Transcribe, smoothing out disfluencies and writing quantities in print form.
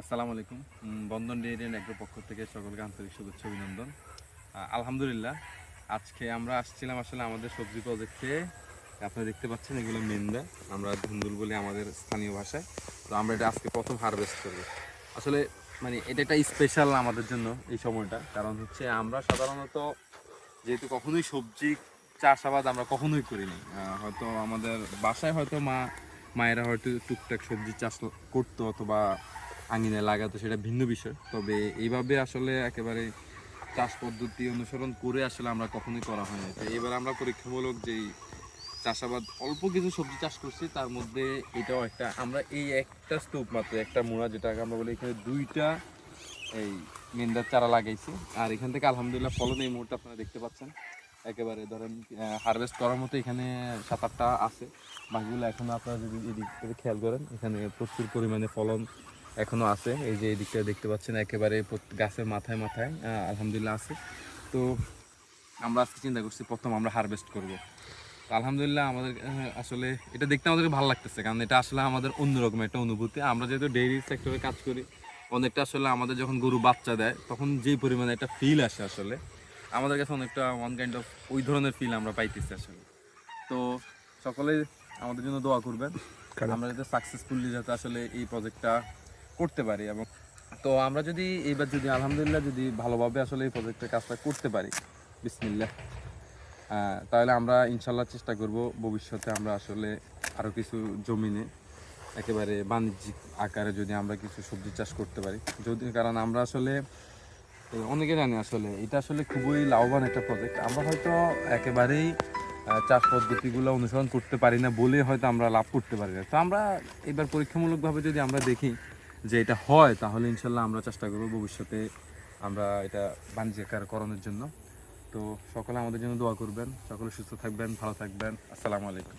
আসসালামু আলাইকুম। বন্ধন dairy and এগ্রোর পক্ষ থেকে সকলকে আন্তরিক শুভেচ্ছা অভিনন্দন। আলহামদুলিল্লাহ, আজকে আমরা আসছিলাম আসলে আমাদের সবজি প্রজেক্টে। আপনারা দেখতে পাচ্ছেন এগুলো মেন্দা, আমরা ধুন্দুল বলি আমাদের স্থানীয় ভাষায়। তো আমরা এটা আজকে প্রথম হারভেস্ট করব। আসলে মানে এটা একটা স্পেশাল আমাদের জন্য এই সময়টা, কারণ হচ্ছে আমরা সাধারণত যেহেতু কখনোই সবজি চাষাবাদ আমরা কখনোই করিনি। হয়তো আমাদের বাসায় হয়তো মায়েরা হয়তো টুকটাক সবজি চাষ করতো অথবা আঙিনায় লাগাতো, সেটা ভিন্ন বিষয়। তবে এইভাবে আসলে একেবারে চাষ পদ্ধতি অনুসরণ করে আসলে আমরা কখনোই করা হয়নি। তো এবার আমরা পরীক্ষামূলক যেই চাষাবাদ অল্প কিছু সবজি চাষ করছি, তার মধ্যে এটাও একটা। আমরা এই একটা স্তূপ মাত্র একটা মোড়া, যেটাকে আমরা বলি, এখানে দুইটা এই মেন্দার চারা লাগাইছি। আর এখান থেকে আলহামদুলিল্লাহ ফলন এই মুহূর্তে আপনারা দেখতে পাচ্ছেন। একেবারে ধরেন হারভেস্ট করার মতো এখানে 7-8টা আছে। বাকিগুলো এখনো আপনারা যদি এদিক থেকে খেয়াল করেন, এখানে প্রচুর পরিমাণে ফলন এখনো আছে। এই যে এই দিকটা দেখতে পাচ্ছেন, একেবারে গাছের মাথায় মাথায় আলহামদুলিল্লাহ আছে। তো আমরা আজকে চিন্তা করছি প্রথম আমরা হারভেস্ট করব। তো আলহামদুলিল্লাহ আমাদের আসলে এটা দেখতে আমাদের ভালো লাগতেছে, কারণ এটা আসলে আমাদের অন্যরকম একটা অনুভূতি। আমরা যেহেতু ডেইরি সেক্টরে কাজ করি, অনেকটা আসলে আমাদের যখন গরু বাচ্চা দেয় তখন যেই পরিমাণে একটা ফিল আসে, আসলে আমাদের কাছে অনেকটা ওয়ান কাইন্ড অফ ওই ধরনের ফিল আমরা পাইতেছি আসলে। তো সকলে আমাদের জন্য দোয়া করবেন, আমরা যাতে সাকসেসফুলি যাতে আসলে এই প্রজেক্টটা করতে পারি। এবং তো আমরা যদি এইবার যদি আলহামদুলিল্লাহ যদি ভালোভাবে আসলে এই প্রজেক্টের কাজটা করতে পারি, বিসমিল্লাহ, তাহলে আমরা ইনশাল্লাহ চেষ্টা করব ভবিষ্যতে আমরা আসলে আরও কিছু জমিনে একেবারে বাণিজ্যিক আকারে যদি আমরা কিছু সবজি চাষ করতে পারি। যদি কারণ আমরা আসলে অনেকে জানি আসলে এটা আসলে খুবই লাভবান একটা প্রজেক্ট। আমরা হয়তো একেবারেই চাষ পদ্ধতিগুলো অনুসরণ করতে পারি না বলে হয়তো আমরা লাভ করতে পারি না। তো আমরা এবার পরীক্ষামূলকভাবে যদি আমরা দেখি যে এটা হয়, তাহলে ইনশাল্লাহ আমরা চেষ্টা করব ভবিষ্যতে আমরা এটা বাণিজ্যিক আকারে করানোর জন্য। তো সকলে আমাদের জন্য দোয়া করবেন, সকলে সুস্থ থাকবেন, ভালো থাকবেন। আসসালামু আলাইকুম।